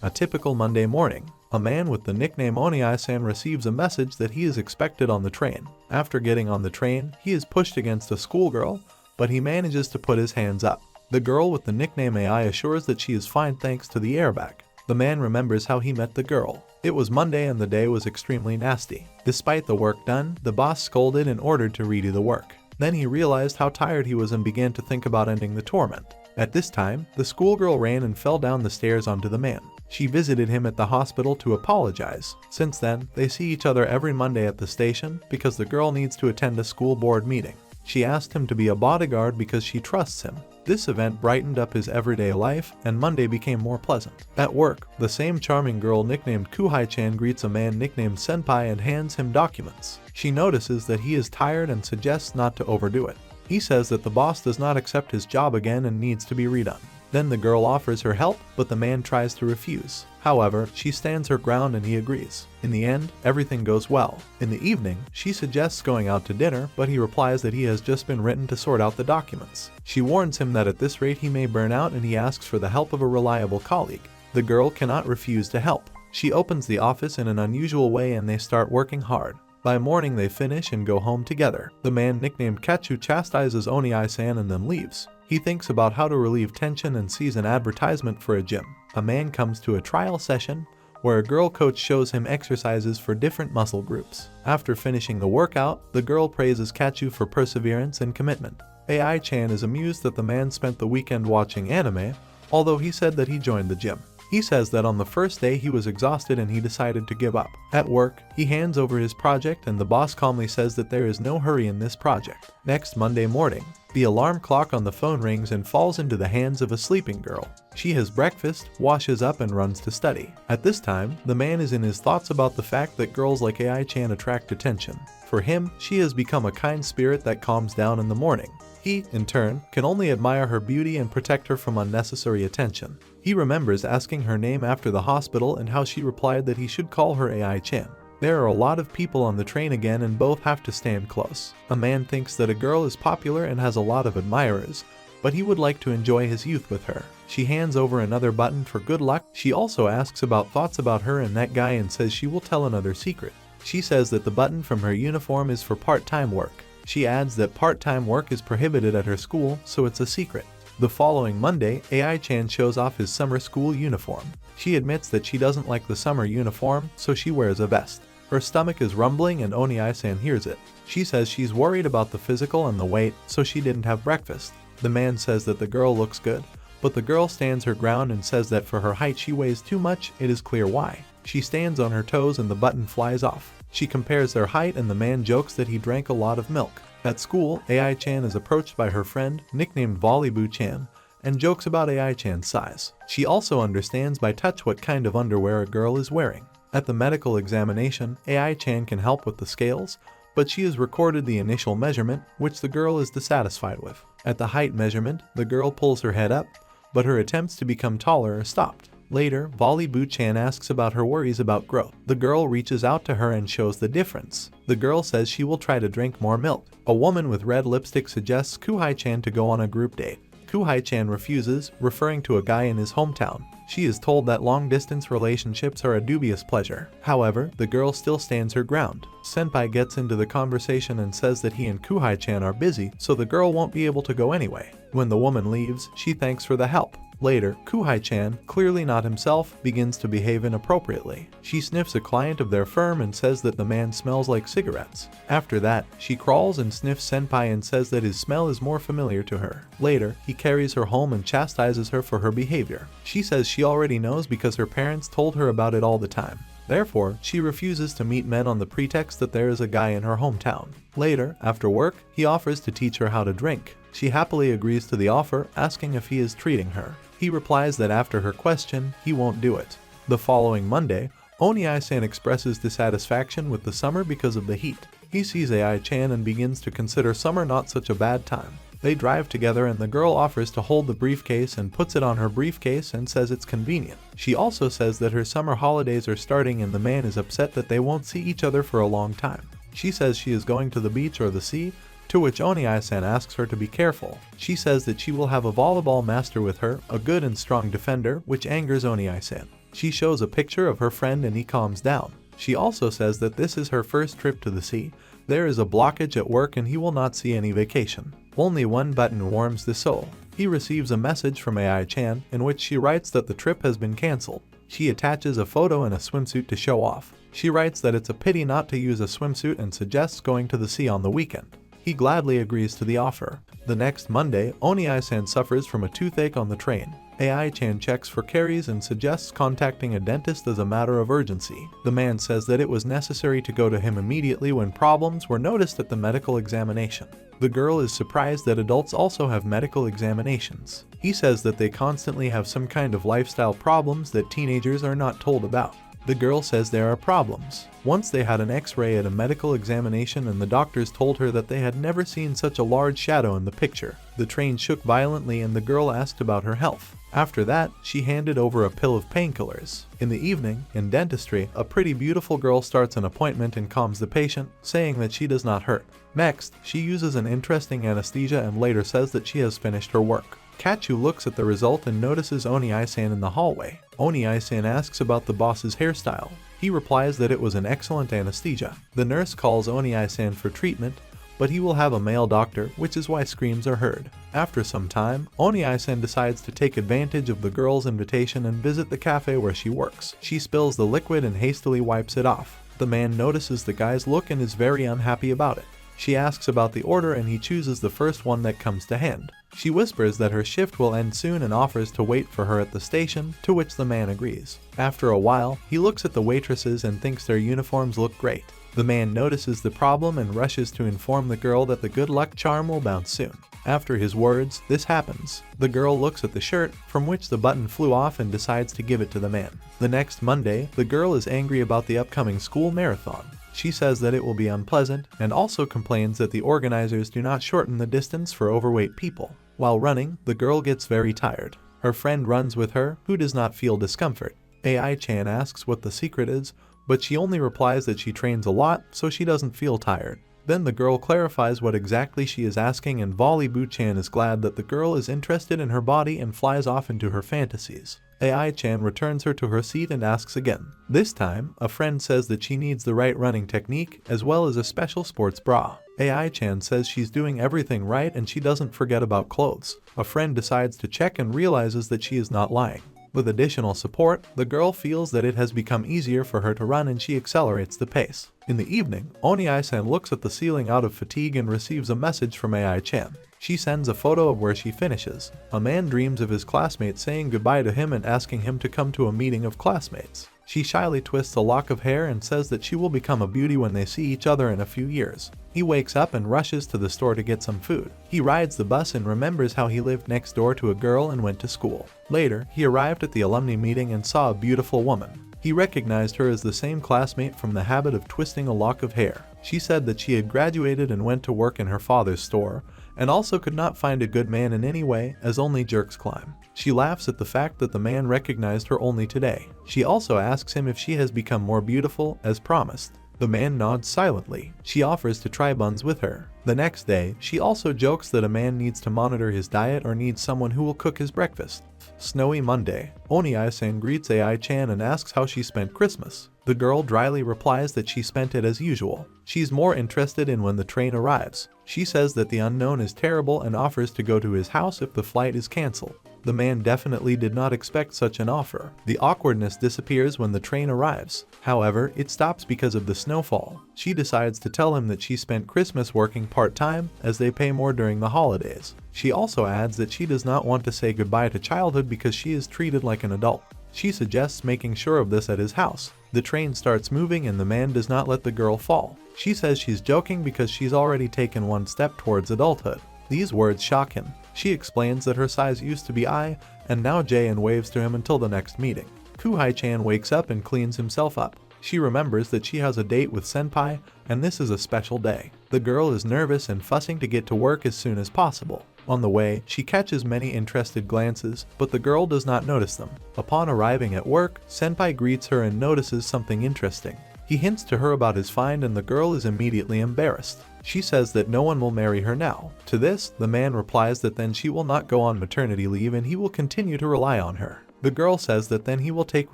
A typical Monday morning. A man with the nickname Onii-san receives a message that he is expected on the train. After getting on the train, he is pushed against a schoolgirl, but he manages to put his hands up. The girl with the nickname AI assures that she is fine thanks to the airbag. The man remembers how he met the girl. It was Monday and the day was extremely nasty. Despite the work done, the boss scolded and ordered to redo the work. Then he realized how tired he was and began to think about ending the torment. At this time, the schoolgirl ran and fell down the stairs onto the man. She visited him at the hospital to apologize. Since then, they see each other every Monday at the station because the girl needs to attend a school board meeting. She asked him to be a bodyguard because she trusts him. This event brightened up his everyday life, and Monday became more pleasant. At work, the same charming girl nicknamed Kuhai-chan greets a man nicknamed Senpai and hands him documents. She notices that he is tired and suggests not to overdo it. He says that the boss does not accept his job again and needs to be redone. Then the girl offers her help, but the man tries to refuse. However, she stands her ground and he agrees. In the end, everything goes well. In the evening, she suggests going out to dinner, but he replies that he has just been written to sort out the documents. She warns him that at this rate he may burn out and he asks for the help of a reliable colleague. The girl cannot refuse to help. She opens the office in an unusual way and they start working hard. By morning they finish and go home together. The man nicknamed Kachu chastises Onii-san and then leaves. He thinks about how to relieve tension and sees an advertisement for a gym. A man comes to a trial session where a girl coach shows him exercises for different muscle groups. After finishing the workout, the girl praises Kachu for perseverance and commitment. AI-chan is amused that the man spent the weekend watching anime, although he said that he joined the gym. He says that on the first day he was exhausted and he decided to give up. At work, he hands over his project and the boss calmly says that there is no hurry in this project. Next Monday morning, the alarm clock on the phone rings and falls into the hands of a sleeping girl. She has breakfast, washes up and runs to study. At this time, the man is in his thoughts about the fact that girls like AI-chan attract attention. For him, she has become a kind spirit that calms down in the morning. He, in turn, can only admire her beauty and protect her from unnecessary attention. He remembers asking her name after the hospital and how she replied that he should call her AI-chan. There are a lot of people on the train again and both have to stand close. A man thinks that a girl is popular and has a lot of admirers, but he would like to enjoy his youth with her. She hands over another button for good luck. She also asks about thoughts about her and that guy and says she will tell another secret. She says that the button from her uniform is for part-time work. She adds that part-time work is prohibited at her school, so it's a secret. The following Monday, AI-chan shows off his summer school uniform. She admits that she doesn't like the summer uniform, so she wears a vest. Her stomach is rumbling and Onii-san hears it. She says she's worried about the physical and the weight, so she didn't have breakfast. The man says that the girl looks good, but the girl stands her ground and says that for her height she weighs too much. It is clear why. She stands on her toes and the button flies off. She compares their height and the man jokes that he drank a lot of milk. At school, AI-chan is approached by her friend, nicknamed Volleyboo-chan, and jokes about AI-chan's size. She also understands by touch what kind of underwear a girl is wearing. At the medical examination, AI-chan can help with the scales, but she has recorded the initial measurement, which the girl is dissatisfied with. At the height measurement, the girl pulls her head up, but her attempts to become taller are stopped. Later, Volleyboo-chan asks about her worries about growth. The girl reaches out to her and shows the difference. The girl says she will try to drink more milk. A woman with red lipstick suggests Kuhai-chan to go on a group date. Kuhai-chan refuses, referring to a guy in his hometown. She is told that long-distance relationships are a dubious pleasure. However, the girl still stands her ground. Senpai gets into the conversation and says that he and Kuhai-chan are busy, so the girl won't be able to go anyway. When the woman leaves, she thanks for the help. Later, Kuhai-chan, clearly not himself, begins to behave inappropriately. She sniffs a client of their firm and says that the man smells like cigarettes. After that, she crawls and sniffs Senpai and says that his smell is more familiar to her. Later, he carries her home and chastises her for her behavior. She says she already knows because her parents told her about it all the time. Therefore, she refuses to meet men on the pretext that there is a guy in her hometown. Later, after work, he offers to teach her how to drink. She happily agrees to the offer, asking if he is treating her. He replies that after her question, he won't do it. The following Monday, Onii-san expresses dissatisfaction with the summer because of the heat. He sees AI-chan and begins to consider summer not such a bad time. They drive together and the girl offers to hold the briefcase and puts it on her briefcase and says it's convenient. She also says that her summer holidays are starting and the man is upset that they won't see each other for a long time. She says she is going to the beach or the sea, to which Onii-san asks her to be careful. She says that she will have a volleyball master with her, a good and strong defender, which angers Onii-san. She shows a picture of her friend and he calms down. She also says that this is her first trip to the sea. There is a blockage at work and he will not see any vacation. Only one button warms the soul. He receives a message from AI-chan in which she writes that the trip has been cancelled. She attaches a photo in a swimsuit to show off. She writes that it's a pity not to use a swimsuit and suggests going to the sea on the weekend. He gladly agrees to the offer. The next Monday, Oni-san suffers from a toothache on the train. AI-chan checks for caries and suggests contacting a dentist as a matter of urgency. The man says that it was necessary to go to him immediately when problems were noticed at the medical examination. The girl is surprised that adults also have medical examinations. He says that they constantly have some kind of lifestyle problems that teenagers are not told about. The girl says there are problems. Once they had an X-ray at a medical examination and the doctors told her that they had never seen such a large shadow in the picture. The train shook violently and the girl asked about her health. After that, she handed over a pill of painkillers. In the evening, in dentistry, a pretty beautiful girl starts an appointment and calms the patient, saying that she does not hurt. Next, she uses an interesting anesthesia and later says that she has finished her work. Kachu looks at the result and notices Oni-san in the hallway. Oni-san asks about the boss's hairstyle. He replies that it was an excellent anesthesia. The nurse calls Oni-san for treatment, but he will have a male doctor, which is why screams are heard. After some time, Oni-san decides to take advantage of the girl's invitation and visit the cafe where she works. She spills the liquid and hastily wipes it off. The man notices the guy's look and is very unhappy about it. She asks about the order and he chooses the first one that comes to hand. She whispers that her shift will end soon and offers to wait for her at the station, to which the man agrees. After a while, he looks at the waitresses and thinks their uniforms look great. The man notices the problem and rushes to inform the girl that the good luck charm will bounce soon. After his words, this happens. The girl looks at the shirt, from which the button flew off and decides to give it to the man. The next Monday, the girl is angry about the upcoming school marathon. She says that it will be unpleasant and also complains that the organizers do not shorten the distance for overweight people. While running, the girl gets very tired. Her friend runs with her, who does not feel discomfort. AI-chan asks what the secret is, but she only replies that she trains a lot, so she doesn't feel tired. Then the girl clarifies what exactly she is asking and Volleyboo-chan is glad that the girl is interested in her body and flies off into her fantasies. AI-chan returns her to her seat and asks again. This time, a friend says that she needs the right running technique as well as a special sports bra. AI-chan says she's doing everything right and she doesn't forget about clothes. A friend decides to check and realizes that she is not lying. With additional support, the girl feels that it has become easier for her to run and she accelerates the pace. In the evening, Oni-san looks at the ceiling out of fatigue and receives a message from AI-chan. She sends a photo of where she finishes. A man dreams of his classmate saying goodbye to him and asking him to come to a meeting of classmates. She shyly twists a lock of hair and says that she will become a beauty when they see each other in a few years. He wakes up and rushes to the store to get some food. He rides the bus and remembers how he lived next door to a girl and went to school. Later, he arrived at the alumni meeting and saw a beautiful woman. He recognized her as the same classmate from the habit of twisting a lock of hair. She said that she had graduated and went to work in her father's store, and also could not find a good man in any way, as only jerks climb. She laughs at the fact that the man recognized her only today. She also asks him if she has become more beautiful, as promised. The man nods silently. She offers to try buns with her. The next day, she also jokes that a man needs to monitor his diet or needs someone who will cook his breakfast. Snowy Monday. Oni-san greets AI-chan and asks how she spent Christmas. The girl dryly replies that she spent it as usual. She's more interested in when the train arrives. She says that the unknown is terrible and offers to go to his house if the flight is cancelled. The man definitely did not expect such an offer. The awkwardness disappears when the train arrives. However, it stops because of the snowfall. She decides to tell him that she spent Christmas working part-time, as they pay more during the holidays. She also adds that she does not want to say goodbye to childhood because she is treated like an adult. She suggests making sure of this at his house. The train starts moving and the man does not let the girl fall. She says she's joking because she's already taken one step towards adulthood. These words shock him. She explains that her size used to be I, and now J, and waves to him until the next meeting. Kuhai-chan wakes up and cleans himself up. She remembers that she has a date with Senpai, and this is a special day. The girl is nervous and fussing to get to work as soon as possible. On the way, she catches many interested glances, but the girl does not notice them. Upon arriving at work, Senpai greets her and notices something interesting. He hints to her about his find and the girl is immediately embarrassed. She says that no one will marry her now. To this, the man replies that then she will not go on maternity leave and he will continue to rely on her. The girl says that then he will take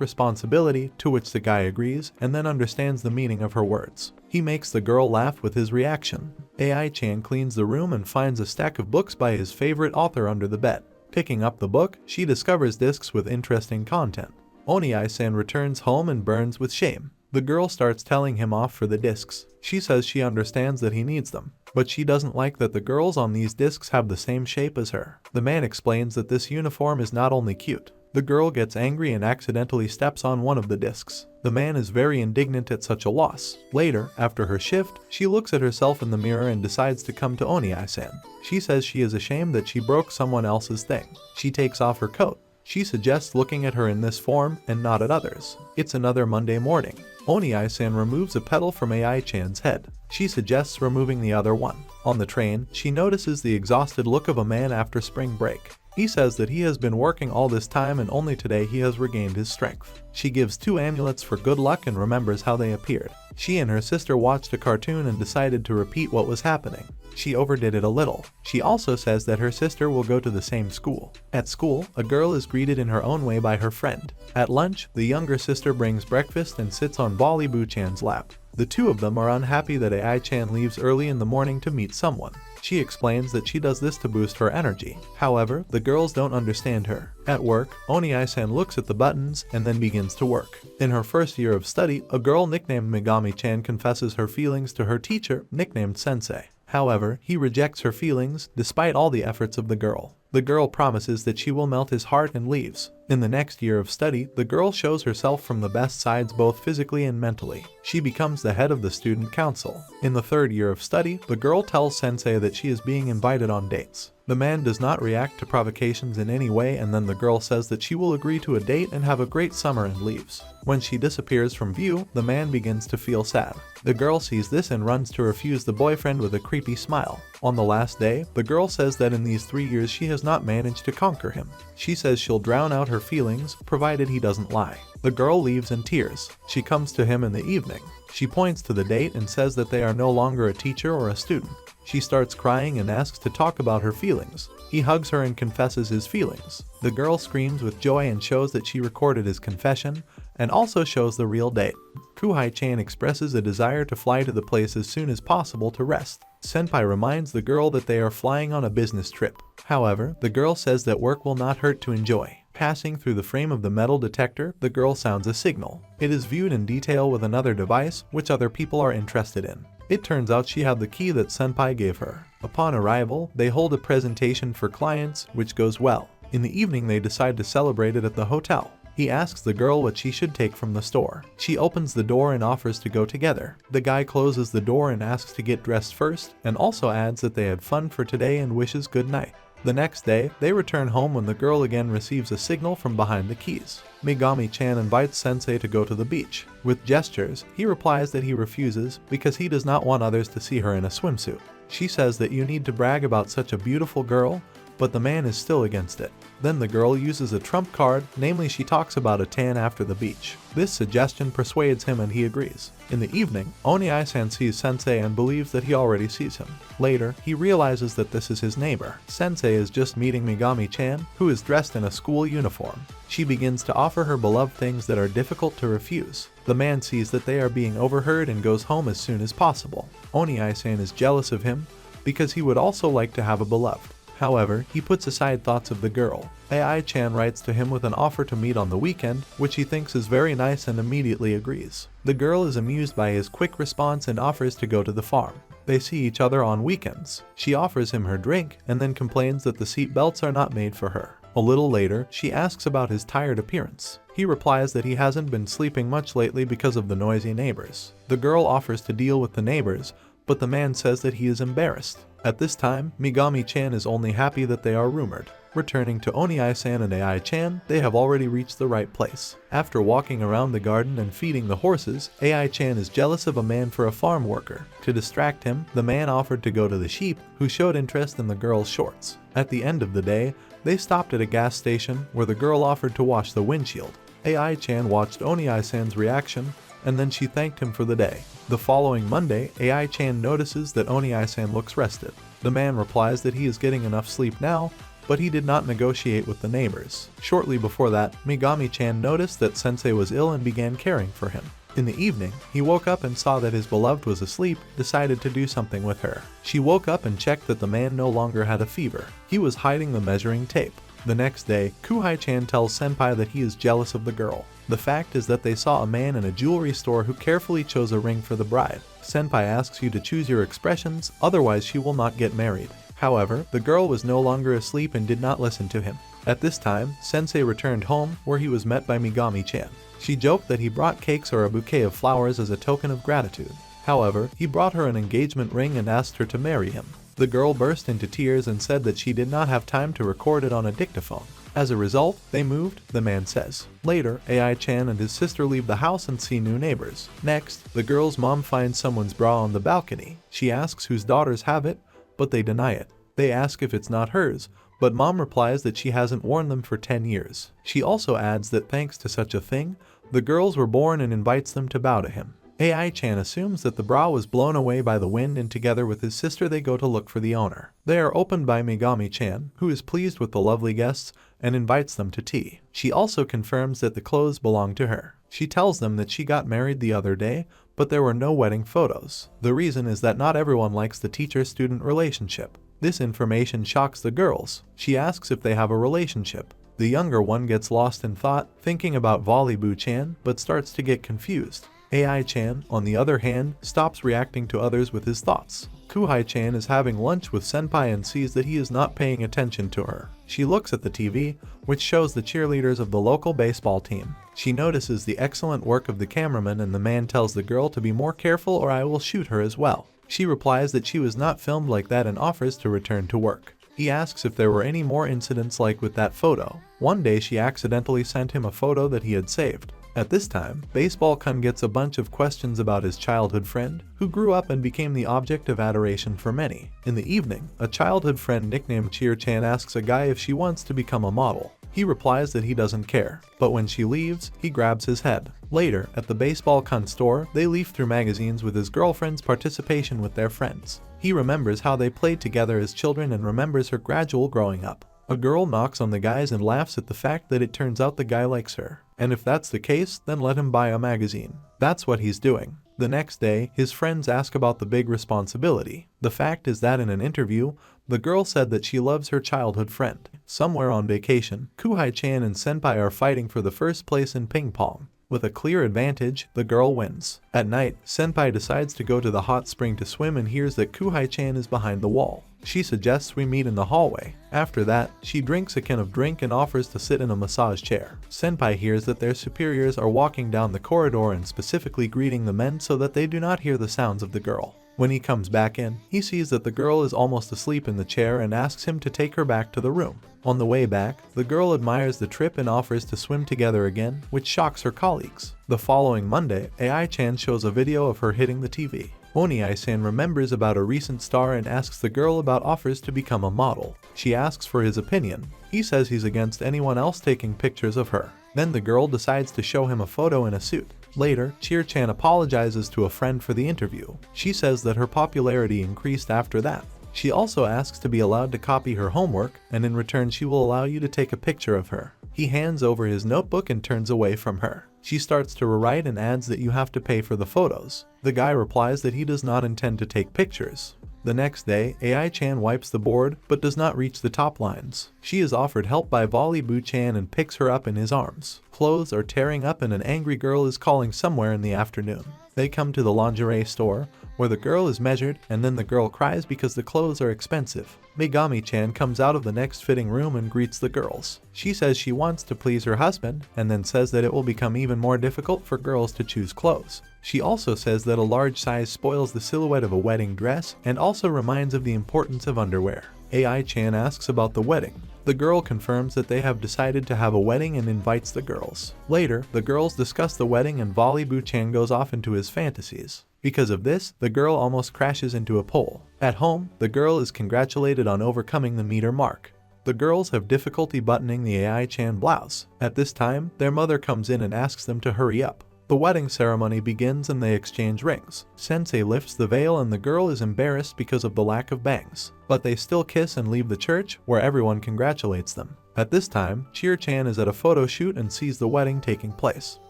responsibility, to which the guy agrees and then understands the meaning of her words. He makes the girl laugh with his reaction. AI-chan cleans the room and finds a stack of books by his favorite author under the bed. Picking up the book, she discovers discs with interesting content. Oni-san returns home and burns with shame. The girl starts telling him off for the discs. She says she understands that he needs them, but she doesn't like that the girls on these discs have the same shape as her. The man explains that this uniform is not only cute. The girl gets angry and accidentally steps on one of the discs. The man is very indignant at such a loss. Later, after her shift, she looks at herself in the mirror and decides to come to Oni-san. She says she is ashamed that she broke someone else's thing. She takes off her coat. She suggests looking at her in this form and not at others. It's another Monday morning. Oni-san removes a petal from AI-chan's head. She suggests removing the other one. On the train, she notices the exhausted look of a man after spring break. He says that he has been working all this time and only today he has regained his strength. She gives 2 amulets for good luck and remembers how they appeared. She and her sister watched a cartoon and decided to repeat what was happening. She overdid it a little. She also says that her sister will go to the same school. At school, a girl is greeted in her own way by her friend. At lunch, the younger sister brings breakfast and sits on Bolly-boo-chan's lap. The two of them are unhappy that AI-chan leaves early in the morning to meet someone. She explains that she does this to boost her energy. However, the girls don't understand her. At work, Oni-san looks at the buttons and then begins to work. In her first year of study, a girl nicknamed Megami-chan confesses her feelings to her teacher, nicknamed Sensei. However, he rejects her feelings, despite all the efforts of the girl. The girl promises that she will melt his heart and leaves. In the next year of study, the girl shows herself from the best sides both physically and mentally. She becomes the head of the student council. In the third year of study, the girl tells Sensei that she is being invited on dates. The man does not react to provocations in any way, and then the girl says that she will agree to a date and have a great summer and leaves. When she disappears from view, the man begins to feel sad. The girl sees this and runs to refuse the boyfriend with a creepy smile. On the last day, the girl says that in these 3 years she has not managed to conquer him. She says she'll drown out her feelings, provided he doesn't lie. The girl leaves in tears. She comes to him in the evening. She points to the date and says that they are no longer a teacher or a student. She starts crying and asks to talk about her feelings. He hugs her and confesses his feelings. The girl screams with joy and shows that she recorded his confession, and also shows the real date. Kuhai-chan expresses a desire to fly to the place as soon as possible to rest. Senpai reminds the girl that they are flying on a business trip. However, the girl says that work will not hurt to enjoy. Passing through the frame of the metal detector, the girl sounds a signal. It is viewed in detail with another device, which other people are interested in. It turns out she had the key that Senpai gave her. Upon arrival, they hold a presentation for clients, which goes well. In the evening, they decide to celebrate it at the hotel. He asks the girl what she should take from the store. She opens the door and offers to go together. The guy closes the door and asks to get dressed first, and also adds that they had fun for today and wishes good night. The next day, they return home when the girl again receives a signal from behind the keys. Megami-chan invites Sensei to go to the beach. With gestures, he replies that he refuses because he does not want others to see her in a swimsuit. She says that you need to brag about such a beautiful girl, but the man is still against it. Then the girl uses a trump card, namely she talks about a tan after the beach. This suggestion persuades him and he agrees. In the evening, Oni-san sees Sensei and believes that he already sees him. Later, he realizes that this is his neighbor. Sensei is just meeting Megami-chan, who is dressed in a school uniform. She begins to offer her beloved things that are difficult to refuse. The man sees that they are being overheard and goes home as soon as possible. Oni-san is jealous of him because he would also like to have a beloved. However, he puts aside thoughts of the girl. AI-chan writes to him with an offer to meet on the weekend, which he thinks is very nice and immediately agrees. The girl is amused by his quick response and offers to go to the farm. They see each other on weekends. She offers him her drink and then complains that the seat belts are not made for her. A little later, she asks about his tired appearance. He replies that he hasn't been sleeping much lately because of the noisy neighbors. The girl offers to deal with the neighbors, but the man says that he is embarrassed. At this time, Megami-chan is only happy that they are rumored. Returning to Oni-san and AI-chan, they have already reached the right place. After walking around the garden and feeding the horses, AI-chan is jealous of a man for a farm worker. To distract him, the man offered to go to the sheep, who showed interest in the girl's shorts. At the end of the day, they stopped at a gas station where the girl offered to wash the windshield. AI-chan watched Oni-san's reaction, and then she thanked him for the day. The following Monday, AI-chan notices that Oni-san looks rested. The man replies that he is getting enough sleep now, but he did not negotiate with the neighbors. Shortly before that, Megami-chan noticed that Sensei was ill and began caring for him. In the evening, he woke up and saw that his beloved was asleep, decided to do something with her. She woke up and checked that the man no longer had a fever. He was hiding the measuring tape. The next day, Kuhai-chan tells Senpai that he is jealous of the girl. The fact is that they saw a man in a jewelry store who carefully chose a ring for the bride. Senpai asks you to choose your expressions, otherwise she will not get married. However, the girl was no longer asleep and did not listen to him. At this time, Sensei returned home, where he was met by Megami-chan. She joked that he brought cakes or a bouquet of flowers as a token of gratitude. However, he brought her an engagement ring and asked her to marry him. The girl burst into tears and said that she did not have time to record it on a dictaphone. As a result, they moved, the man says. Later, AI-chan and his sister leave the house and see new neighbors. Next, the girl's mom finds someone's bra on the balcony. She asks whose daughters have it, but they deny it. They ask if it's not hers, but mom replies that she hasn't worn them for 10 years. She also adds that thanks to such a thing, the girls were born and invites them to bow to him. AI-chan assumes that the bra was blown away by the wind, and together with his sister they go to look for the owner. They are opened by Megami-chan, who is pleased with the lovely guests and invites them to tea. She also confirms that the clothes belong to her. She tells them that she got married the other day, but there were no wedding photos. The reason is that not everyone likes the teacher-student relationship. This information shocks the girls. She asks if they have a relationship. The younger one gets lost in thought, thinking about Volleyball-chan, but starts to get confused. AI-chan, on the other hand, stops reacting to others with his thoughts. Kuhai-chan is having lunch with Senpai and sees that he is not paying attention to her. She looks at the TV, which shows the cheerleaders of the local baseball team. She notices the excellent work of the cameraman, and the man tells the girl to be more careful or I will shoot her as well. She replies that she was not filmed like that and offers to return to work. He asks if there were any more incidents like with that photo. One day she accidentally sent him a photo that he had saved. At this time, Baseball-kun gets a bunch of questions about his childhood friend, who grew up and became the object of adoration for many. In the evening, a childhood friend nicknamed Cheer-chan asks a guy if she wants to become a model. He replies that he doesn't care, but when she leaves, he grabs his head. Later, at the Baseball-kun store, they leaf through magazines with his girlfriend's participation with their friends. He remembers how they played together as children and remembers her gradual growing up. A girl knocks on the guys and laughs at the fact that it turns out the guy likes her. And if that's the case, then let him buy a magazine. That's what he's doing. The next day, his friends ask about the big responsibility. The fact is that in an interview, the girl said that she loves her childhood friend. Somewhere on vacation, Kuhai-chan and Senpai are fighting for the first place in ping pong. With a clear advantage, the girl wins. At night, Senpai decides to go to the hot spring to swim and hears that Kuhai-chan is behind the wall. She suggests we meet in the hallway. After that, she drinks a can of drink and offers to sit in a massage chair. Senpai hears that their superiors are walking down the corridor and specifically greeting the men so that they do not hear the sounds of the girl. When he comes back in, he sees that the girl is almost asleep in the chair and asks him to take her back to the room. On the way back, the girl admires the trip and offers to swim together again, which shocks her colleagues. The following Monday, AI-chan shows a video of her hitting the TV. Oni-san remembers about a recent star and asks the girl about offers to become a model. She asks for his opinion. He says he's against anyone else taking pictures of her. Then the girl decides to show him a photo in a suit. Later, Cheer-chan apologizes to a friend for the interview. She says that her popularity increased after that. She also asks to be allowed to copy her homework, and in return she will allow you to take a picture of her. He hands over his notebook and turns away from her. She starts to rewrite and adds that you have to pay for the photos. The guy replies that he does not intend to take pictures. The next day, AI-chan wipes the board but does not reach the top lines. She is offered help by Volleyball-chan and picks her up in his arms. Clothes are tearing up and an angry girl is calling somewhere in the afternoon. They come to the lingerie store, where the girl is measured, and then the girl cries because the clothes are expensive. Megami-chan comes out of the next fitting room and greets the girls. She says she wants to please her husband, and then says that it will become even more difficult for girls to choose clothes. She also says that a large size spoils the silhouette of a wedding dress, and also reminds of the importance of underwear. AI-chan asks about the wedding. The girl confirms that they have decided to have a wedding and invites the girls. Later, the girls discuss the wedding and Volleyball-chan goes off into his fantasies. Because of this, the girl almost crashes into a pole. At home, the girl is congratulated on overcoming the meter mark. The girls have difficulty buttoning the AI-chan blouse. At this time, their mother comes in and asks them to hurry up. The The wedding ceremony begins and they exchange rings. Sensei lifts the veil and the girl is embarrassed because of the lack of bangs. But they still kiss and leave the church, where everyone congratulates them. At this time, Cheer-chan is at a photo shoot and sees the wedding taking place.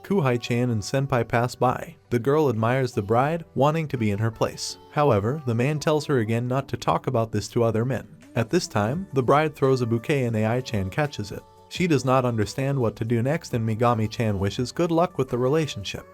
Kuhai-chan and Senpai pass by. The girl admires the bride, wanting to be in her place. However, the man tells her again not to talk about this to other men. At this time, the bride throws a bouquet and Ai-chan catches it. She does not understand what to do next and Megami-chan wishes good luck with the relationship.